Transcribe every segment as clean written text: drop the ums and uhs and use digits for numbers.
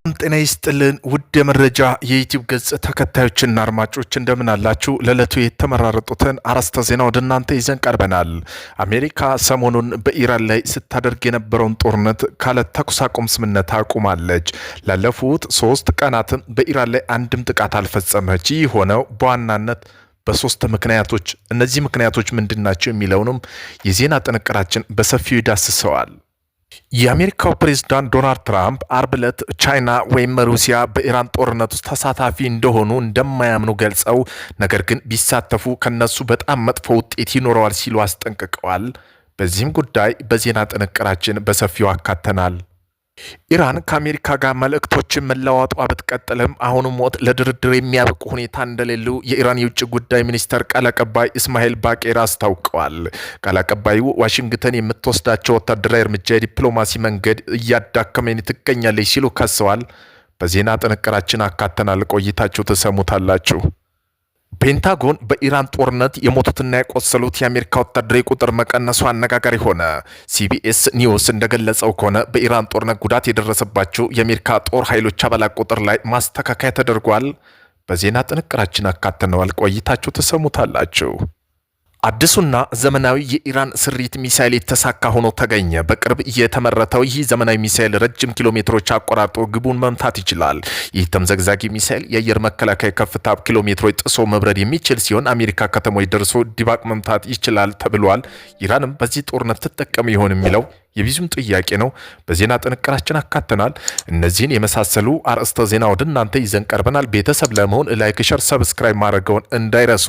ጤና ይስጥልን ውድ የመረጃ የዩቲዩብ ገጽ ተከታዮችና አድማጮች እንደምን አላችሁ? ለዕለቱ የተመራረጡትን አርዕስተ ዜና ወደ እናንተ ይዘን ቀርበናል። አሜሪካ ሰሞኑን በኢራን ላይ ስታደርግ የነበረውን ጦርነት ካለ ተኩስ አቁም ስምምነት አቁማለች። ላለፉት 3 ቀናት በኢራን ላይ አንድም ጥቃት አልፈጸመች። ይህ ሆነው በዋናነት በሶስት ምክንያቶች። እነዚህ ምክንያቶች ምንድናቸው የሚለውንም የዜና ጥንቅራችን በሰፊው ይዳስሰዋል። የአሜሪካው ፕሬዝዳንት ዶናልድ ትራምፕ አርብ ዕለት ቻይና ወይም ሩሲያ በኢራን ጦርነት ውስጥ ተሳታፊ እንደሆኑ እንደማያምኑ ገልጸው ነገር ግን ቢሳተፉ ከነሱ በጣም መጥፎ ውጤት ይኖረዋል ሲሉ አስጠንቅቀዋል። በዚህም ጉዳይ በዜና ጥንቅራችን በሰፊው አካተናል። ኢራን ከአሜሪካ ጋር መልእክቶችን መለዋወጧ ብትቀጥልም አሁንም ሞት ለድርድር የሚያበቁ ሁኔታ እንደሌሉ የኢራን የውጭ ጉዳይ ሚኒስተር ቃል አቀባይ እስማኤል ባቄር አስታውቀዋል። ቃል አቀባዩ ዋሽንግተን የምትወስዳቸው ወታደራዊ እርምጃ የዲፕሎማሲ መንገድ እያዳከመኝ ትገኛለች ሲሉ ከሰዋል። በዜና ጥንቅራችን አካተናል። ቆይታችሁ ትሰሙታላችሁ። ፔንታጎን በኢራን ጦርነት የሞቱትና የቆሰሉት የአሜሪካ ወታደራዊ ቁጥር መቀነሱ አነጋጋሪ ሆነ። ሲቢኤስ ኒውስ እንደገለጸው ከሆነ በኢራን ጦርነት ጉዳት የደረሰባቸው የአሜሪካ ጦር ኃይሎች አባላት ቁጥር ላይ ማስተካከያ ተደርጓል። በዜና ጥንቅራችን አካተነዋል። ቆይታችሁ ትሰሙታላችሁ። አዲሱና ዘመናዊ የኢራን ስሪት ሚሳኤል የተሳካ ሆኖ ተገኘ። በቅርብ የተመረተው ይህ ዘመናዊ ሚሳኤል ረጅም ኪሎ ሜትሮች አቆራርጦ ግቡን መምታት ይችላል። ይህ ተምዘግዛጊ ሚሳኤል የአየር መከላከያ ከፍታ ኪሎ ሜትሮች ጥሶ መብረር የሚችል ሲሆን አሜሪካ ከተሞች ደርሶ ድባቅ መምታት ይችላል ተብሏል። ኢራንም በዚህ ጦርነት ትጠቀም ይሆን የሚለው የብዙም ጥያቄ ነው። በዜና ጥንቅራችን አካተናል። እነዚህን የመሳሰሉ አርዕስተ ዜና ወደ እናንተ ይዘን ቀርበናል። ቤተሰብ ለመሆን ላይክ፣ ሸር፣ ሰብስክራይብ ማድረገውን እንዳይረሱ።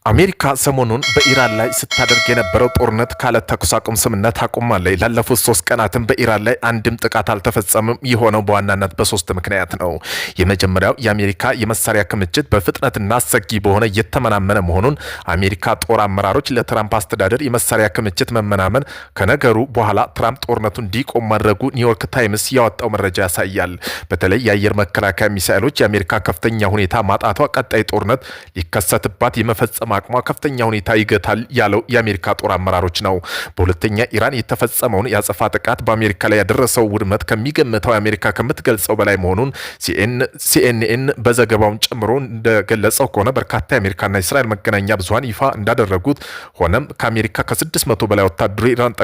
አሜሪካ ሰሞኑን በኢራን ላይ ስታደርግ የነበረው ጦርነት ካለ ተኩስ አቁም ስምምነት አቁማለች። ላለፉት 3 ቀናትም በኢራን ላይ አንድም ጥቃት አልተፈጸመም። የሆነው በዋናነት በ3 ምክንያት ነው። የመጀመሪያው የአሜሪካ የመሳሪያ ክምችት በፍጥነትና አሰጊ በሆነ እየተመናመነ መሆኑን አሜሪካ ጦር አመራሮች ለትራምፕ አስተዳደር የመሳሪያ ክምችት መመናመን ከነገሩ በኋላ ትራምፕ ጦርነቱ እንዲቆም ማድረጉ ኒውዮርክ ታይምስ ያወጣው መረጃ ያሳያል። በተለይ የአየር መከላከያ ሚሳኤሎች የአሜሪካ ከፍተኛ ሁኔታ ማጣቷ ቀጣይ ጦርነት ሊከሰትባት የመፈጸም አቅሟ ከፍተኛ ሁኔታ ይገታል ያለው የአሜሪካ ጦር አመራሮች ነው። በሁለተኛ ኢራን የተፈጸመውን የአጸፋ ጥቃት በአሜሪካ ላይ ያደረሰው ውድመት ከሚገምተው አሜሪካ ከምትገልጸው በላይ መሆኑን ሲኤንኤን በዘገባውን ጨምሮ እንደገለጸው ከሆነ በርካታ የአሜሪካና የእስራኤል መገናኛ ብዙሃን ይፋ እንዳደረጉት ሆነም ከአሜሪካ ከ600 በላይ ወታደሮች ኢራን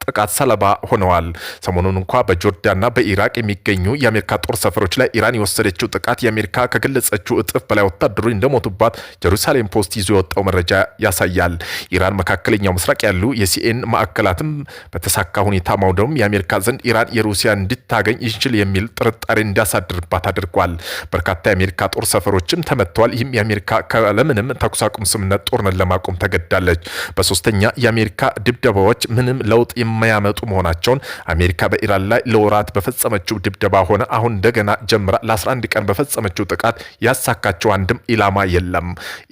ጥቃት ሰለባ ሆነዋል። ሰሞኑን እንኳ በጆርዳንና በኢራቅ የሚገኙ የአሜሪካ ጦር ሰፈሮች ላይ ኢራን የወሰደችው ጥቃት የአሜሪካ ከገለጸችው እጥፍ በላይ ወታደሮች እንደሞቱባት ጀሩሳሌም ፖስት ይዞ የወጣው መረጃ ያሳያል። ኢራን መካከለኛው ምስራቅ ያሉ የሲኤን ማዕከላትም በተሳካ ሁኔታ ማውደም የአሜሪካ ዘንድ ኢራን የሩሲያ እንድታገኝ ይችል የሚል ጥርጣሬ እንዲያሳድርባት አድርጓል። በርካታ የአሜሪካ ጦር ሰፈሮችም ተመተዋል። ይህም የአሜሪካ ካለምንም ተኩስ አቁም ስምምነት ጦርነት ለማቆም ተገዳለች። በሶስተኛ የአሜሪካ ድብደባዎች ምንም ለውጥ የማያመጡ መሆናቸውን አሜሪካ በኢራን ላይ ለወራት በፈጸመችው ድብደባ ሆነ አሁን እንደገና ጀምራ ለ11 ቀን በፈጸመችው ጥቃት ያሳካቸው አንድም ኢላማ የለም።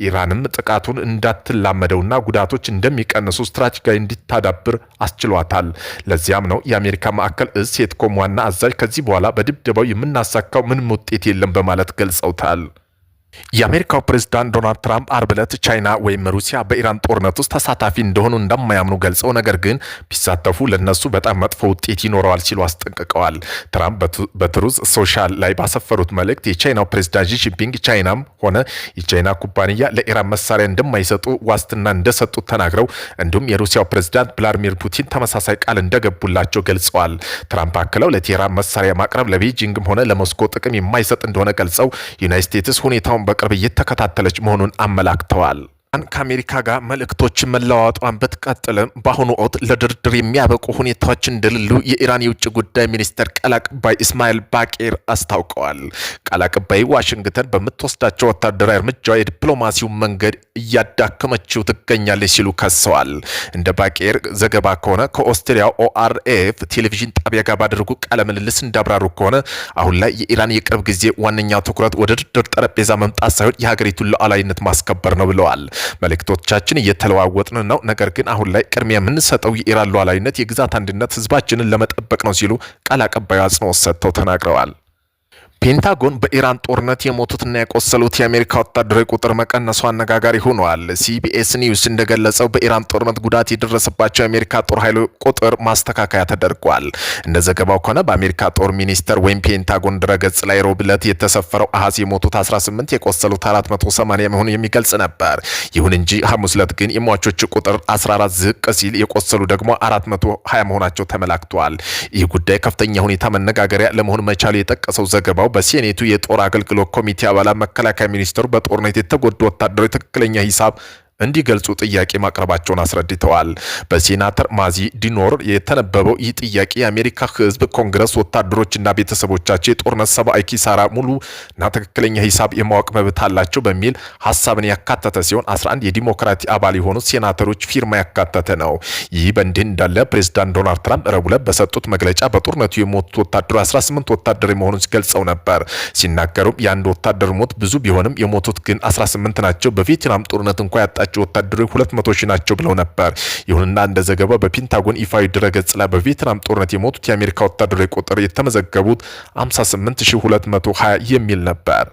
ኢራንም ጥቃቱን እንዳትላመደውና ጉዳቶች እንደሚቀንሱ ስትራቴጂካዊ እንዲታዳብር አስችሏታል። ለዚያም ነው የአሜሪካ ማዕከል እዝ ሴትኮም ዋና አዛዥ ከዚህ በኋላ በድብደባው የምናሳካው ምንም ውጤት የለም በማለት ገልጸውታል። የአሜሪካው ፕሬዝዳንት ዶናልድ ትራምፕ አርብ ዕለት ቻይና ወይም ሩሲያ በኢራን ጦርነት ውስጥ ተሳታፊ እንደሆኑ እንደማያምኑ ገልጸው ነገር ግን ቢሳተፉ ለነሱ በጣም መጥፎ ውጤት ይኖረዋል ሲሉ አስጠንቅቀዋል። ትራምፕ በትሩዝ ሶሻል ላይ ባሰፈሩት መልእክት የቻይናው ፕሬዝዳንት ሺ ጂንፒንግ ቻይናም ሆነ የቻይና ኩባንያ ለኢራን መሳሪያ እንደማይሰጡ ዋስትና እንደሰጡት ተናግረው እንዲሁም የሩሲያው ፕሬዝዳንት ቭላዲሚር ፑቲን ተመሳሳይ ቃል እንደገቡላቸው ገልጸዋል። ትራምፕ አክለው ለቴህራን መሳሪያ ማቅረብ ለቤጂንግም ሆነ ለሞስኮ ጥቅም የማይሰጥ እንደሆነ ገልጸው ዩናይትድ ስቴትስ ሁኔታውን በቅርብ እየተከታተለች መሆኑን አመላክተዋል። ከአሜሪካ ጋር መልእክቶችን መለዋወጧን ብትቀጥልም በአሁኑ ወቅት ለድርድር የሚያበቁ ሁኔታዎች እንደሌሉ የኢራን የውጭ ጉዳይ ሚኒስተር ቃል አቀባይ እስማኤል ባቄር አስታውቀዋል። ቃል አቀባይ ዋሽንግተን በምትወስዳቸው ወታደራዊ እርምጃ የዲፕሎማሲውን መንገድ እያዳከመችው ትገኛለች ሲሉ ከሰዋል። እንደ ባቄር ዘገባ ከሆነ ከኦስትሪያ ኦአርኤፍ ቴሌቪዥን ጣቢያ ጋር ባደረጉ ቃለ ምልልስ እንዳብራሩ ከሆነ አሁን ላይ የኢራን የቅርብ ጊዜ ዋነኛው ትኩረት ወደ ድርድር ጠረጴዛ መምጣት ሳይሆን የሀገሪቱን ሉዓላዊነት ማስከበር ነው ብለዋል። መልእክቶቻችን እየተለዋወጥን ነው፣ ነገር ግን አሁን ላይ ቅድሚያ የምንሰጠው የኢራን ሉዓላዊነት፣ የግዛት አንድነት፣ ህዝባችንን ለመጠበቅ ነው ሲሉ ቃል አቀባዩ አጽንኦት ሰጥተው ተናግረዋል። ፔንታጎን በኢራን ጦርነት የሞቱትና የቆሰሉት የአሜሪካ ወታደራዊ ቁጥር መቀነሱ አነጋጋሪ ሆኗል። ሲቢኤስ ኒውስ እንደገለጸው በኢራን ጦርነት ጉዳት የደረሰባቸው የአሜሪካ ጦር ኃይሎች ቁጥር ማስተካከያ ተደርጓል። እንደ ዘገባው ከሆነ በአሜሪካ ጦር ሚኒስቴር ወይም ፔንታጎን ድረገጽ ላይ ሮብ ዕለት የተሰፈረው አሃዝ የሞቱት 18 የቆሰሉት 480 መሆኑን የሚገልጽ ነበር። ይሁን እንጂ ሐሙስ ዕለት ግን የሟቾች ቁጥር 14 ዝቅ ሲል የቆሰሉ ደግሞ 420 መሆናቸው ተመላክቷል። ይህ ጉዳይ ከፍተኛ ሁኔታ መነጋገሪያ ለመሆን መቻሉ የጠቀሰው ዘገባው በሴኔቱ የጦር አገልግሎት ኮሚቴ አባላት መከላከያ ሚኒስትሩ በጦርነት የተጎዱ ወታደሮች ትክክለኛ ሂሳብ እንዲገልጹ ጥያቄ ማቅረባቸውን አስረድተዋል። በሴናተር ማዚ ዲኖር የተነበበው ይህ ጥያቄ የአሜሪካ ሕዝብ ኮንግረስ ወታደሮችና ቤተሰቦቻቸው የጦርነት ሰብአዊ ኪሳራ ሙሉ እና ትክክለኛ ሂሳብ የማወቅ መብት አላቸው በሚል ሀሳብን ያካተተ ሲሆን 11 የዲሞክራቲ አባል የሆኑ ሴናተሮች ፊርማ ያካተተ ነው። ይህ በእንዲህ እንዳለ ፕሬዝዳንት ዶናልድ ትራምፕ ረቡዕ ዕለት በሰጡት መግለጫ በጦርነቱ የሞቱት ወታደሮች 18 ወታደሮች መሆኑን ገልጸው ነበር። ሲናገሩም የአንድ ወታደር ሞት ብዙ ቢሆንም የሞቱት ግን 18 ናቸው። በቪየትናም ጦርነት እንኳ ያጣቸው ወታደሮች 200 ሺህ ናቸው ብለው ነበር። ይሁንና እንደ ዘገባው በፔንታጎን ይፋዊ ድረገጽ ላይ በቪየትናም ጦርነት የሞቱት የአሜሪካ ወታደሮች ቁጥር የተመዘገቡት 58220 የሚል ነበር።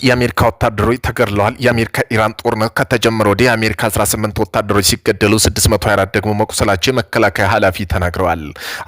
የአሜሪካ ወታደሮች ተገድለዋል። የአሜሪካ ኢራን ጦርነት ከተጀመረ ወዲህ የአሜሪካ 18 ወታደሮች ሲገደሉ 624 ደግሞ መቁሰላቸው የመከላከያ ኃላፊ ተናግረዋል።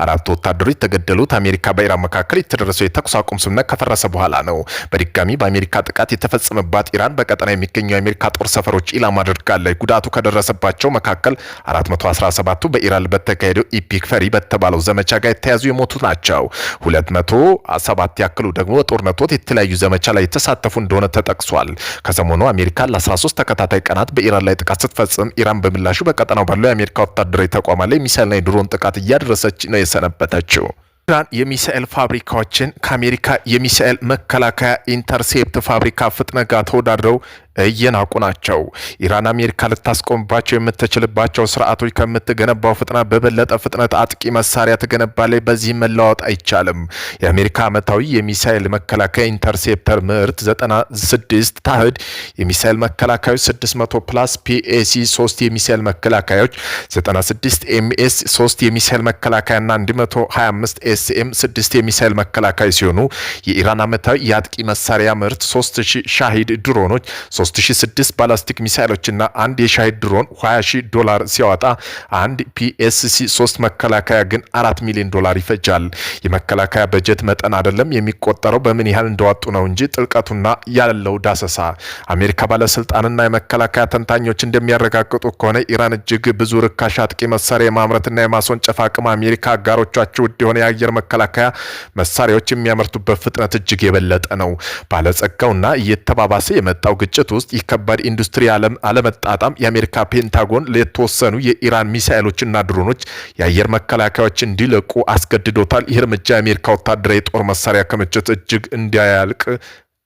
4 ወታደሮች የተገደሉት አሜሪካ በኢራን መካከል የተደረሰው የተኩስ አቁም ስምምነት ከፈረሰ በኋላ ነው። በድጋሚ በአሜሪካ ጥቃት የተፈጸመባት ኢራን በቀጠና የሚገኙ የአሜሪካ ጦር ሰፈሮች ኢላማ አድርጋለች። ጉዳቱ ከደረሰባቸው መካከል 417ቱ በኢራን በተካሄደው ኢፒክ ፈሪ በተባለው ዘመቻ ጋር የተያዙ የሞቱ ናቸው። 207 ያክሉ ደግሞ በጦርነቱ የተለያዩ ዘመቻ ላይ የተሳተፉ እንደሆነ ተጠቅሷል። ከሰሞኑ አሜሪካ ለ13 ተከታታይ ቀናት በኢራን ላይ ጥቃት ስትፈጽም ኢራን በምላሹ በቀጠናው ባለው የአሜሪካ ወታደራዊ ተቋማት ላይ ሚሳኤልና የድሮን ጥቃት እያደረሰች ነው የሰነበተችው። ኢራን የሚሳኤል ፋብሪካዎችን ከአሜሪካ የሚሳኤል መከላከያ ኢንተርሴፕት ፋብሪካ ፍጥነት ጋር ተወዳድረው እየናቁ ናቸው። ኢራን አሜሪካ ልታስቆምባቸው የምትችልባቸው ስርዓቶች ከምትገነባው ፍጥነት በበለጠ ፍጥነት አጥቂ መሳሪያ ትገነባለች። በዚህ መለዋወጥ አይቻልም። የአሜሪካ ዓመታዊ የሚሳኤል መከላከያ ኢንተርሴፕተር ምርት 96 ታህድ የሚሳኤል መከላከያዎች 600 ፕላስ ፒኤሲ 3 የሚሳኤል መከላከያዎች 96 ኤምኤስ 3 የሚሳኤል መከላከያና 125 ኤስኤም 6 የሚሳኤል መከላከያ ሲሆኑ የኢራን ዓመታዊ የአጥቂ መሳሪያ ምርት 3000 ሻሂድ ድሮኖች 3006 ባላስቲክ ሚሳኤሎችና አንድ የሻሂድ ድሮን $20,000 ሲያወጣ አንድ ፒኤስሲ 3 መከላከያ ግን $4 ሚሊዮን ይፈጃል። የመከላከያ በጀት መጠን አይደለም የሚቆጠረው በምን ያህል እንደዋጡ ነው እንጂ ጥልቀቱና ያለው ዳሰሳ። አሜሪካ ባለስልጣንና የመከላከያ ተንታኞች እንደሚያረጋግጡ ከሆነ ኢራን እጅግ ብዙ ርካሽ አጥቂ መሳሪያ የማምረትና የማስወንጨፍ አቅም አሜሪካ አጋሮቻቸው ውድ የሆነ የአየር መከላከያ መሳሪያዎች የሚያመርቱበት ፍጥነት እጅግ የበለጠ ነው። ባለጸጋውና እየተባባሰ የመጣው ግጭት ውስጥ የከባድ ኢንዱስትሪ አለመጣጣም የአሜሪካ ፔንታጎን ለተወሰኑ የኢራን ሚሳኤሎችና ድሮኖች የአየር መከላከያዎች እንዲለቁ አስገድዶታል። ይህ እርምጃ የአሜሪካ ወታደራዊ የጦር መሳሪያ ክምችት እጅግ እንዲያልቅ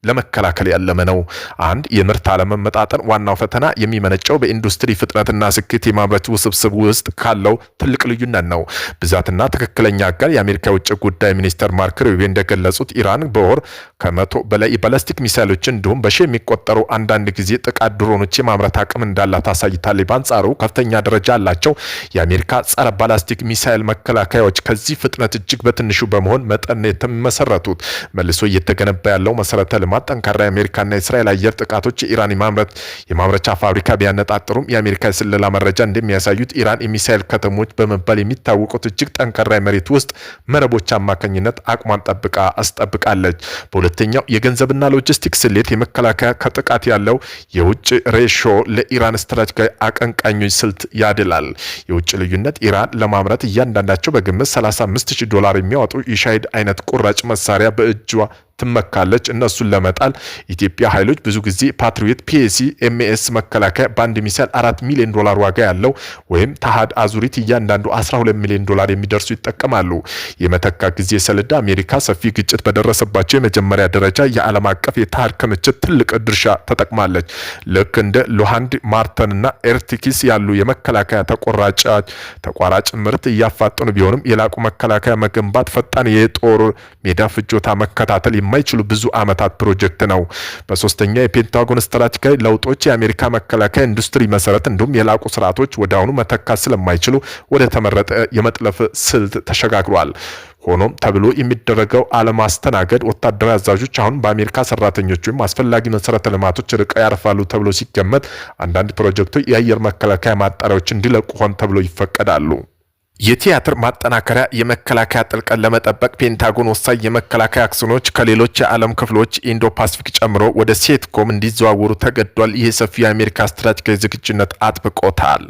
ለመከላከል ያለመ ነው። አንድ የምርት አለመመጣጠን ዋናው ፈተና የሚመነጨው በኢንዱስትሪ ፍጥነትና ስኬት የማምረት ውስብስብ ውስጥ ካለው ትልቅ ልዩነት ነው። ብዛትና ትክክለኛ አጋር የአሜሪካ የውጭ ጉዳይ ሚኒስትር ማርክ ሩቢዮ እንደገለጹት ኢራን በወር ከ100 በላይ የባላስቲክ ሚሳይሎችን እንዲሁም በሺ የሚቆጠሩ አንዳንድ ጊዜ ጥቃት ድሮኖች የማምረት አቅም እንዳላት አሳይታለች። በአንጻሩ ከፍተኛ ደረጃ ያላቸው የአሜሪካ ጸረ ባላስቲክ ሚሳይል መከላከያዎች ከዚህ ፍጥነት እጅግ በትንሹ በመሆን መጠን የተመሰረቱት መልሶ እየተገነባ ያለው መሰረተ ልማት ጠንካራ የአሜሪካና የእስራኤል አየር ጥቃቶች የኢራን የማምረቻ ፋብሪካ ቢያነጣጥሩም የአሜሪካ የስለላ መረጃ እንደሚያሳዩት ኢራን የሚሳኤል ከተሞች በመባል የሚታወቁት እጅግ ጠንካራ የመሬት ውስጥ መረቦች አማካኝነት አቅሟን አስጠብቃለች። በሁለተኛው የገንዘብና ሎጂስቲክስ ስሌት የመከላከያ ከጥቃት ያለው የውጭ ሬሾ ለኢራን ስትራቴጂካዊ አቀንቃኞች ስልት ያድላል። የውጭ ልዩነት ኢራን ለማምረት እያንዳንዳቸው በግምት $35,000 የሚያወጡ የሻሂድ አይነት ቁራጭ መሳሪያ በእጇ ትመካለች። እነሱን ለመጣል ኢትዮጵያ ኃይሎች ብዙ ጊዜ ፓትሪዮት ፒኤሲ ኤምኤስ መከላከያ በአንድ ሚሳኤል $4 ሚሊዮን ዋጋ ያለው ወይም ታሃድ አዙሪት እያንዳንዱ $12 ሚሊዮን የሚደርሱ ይጠቀማሉ። የመተካ ጊዜ ሰሌዳ አሜሪካ ሰፊ ግጭት በደረሰባቸው የመጀመሪያ ደረጃ የዓለም አቀፍ የታሃድ ክምችት ትልቅ ድርሻ ተጠቅማለች። ልክ እንደ ሎሃንድ ማርተንና ኤርቲኪስ ያሉ የመከላከያ ተቋራጭ ምርት እያፋጠኑ ቢሆንም የላቁ መከላከያ መገንባት ፈጣን የጦር ሜዳ ፍጆታ መከታተል የማይችሉ ብዙ ዓመታት ፕሮጀክት ነው። በሶስተኛ የፔንታጎን ስትራቴጂካዊ ለውጦች የአሜሪካ መከላከያ ኢንዱስትሪ መሰረት እንዲሁም የላቁ ስርዓቶች ወደ አሁኑ መተካት ስለማይችሉ ወደ ተመረጠ የመጥለፍ ስልት ተሸጋግሯል። ሆኖም ተብሎ የሚደረገው አለማስተናገድ ወታደራዊ አዛዦች አሁን በአሜሪካ ሰራተኞች ወይም አስፈላጊ መሰረተ ልማቶች ርቀው ያርፋሉ ተብሎ ሲገመት አንዳንድ ፕሮጀክቶች የአየር መከላከያ ማጣሪያዎች እንዲለቁ ሆን ተብሎ ይፈቀዳሉ። የቲያትር ማጠናከሪያ የመከላከያ ጥልቀት ለመጠበቅ ፔንታጎን ወሳኝ የመከላከያ አክሲዮኖች ከሌሎች የዓለም ክፍሎች ኢንዶ ፓሲፊክ ጨምሮ ወደ ሴትኮም እንዲዘዋወሩ ተገዷል። ይህ ሰፊ የአሜሪካ ስትራቴጂካዊ ዝግጁነት አጥብቆታል።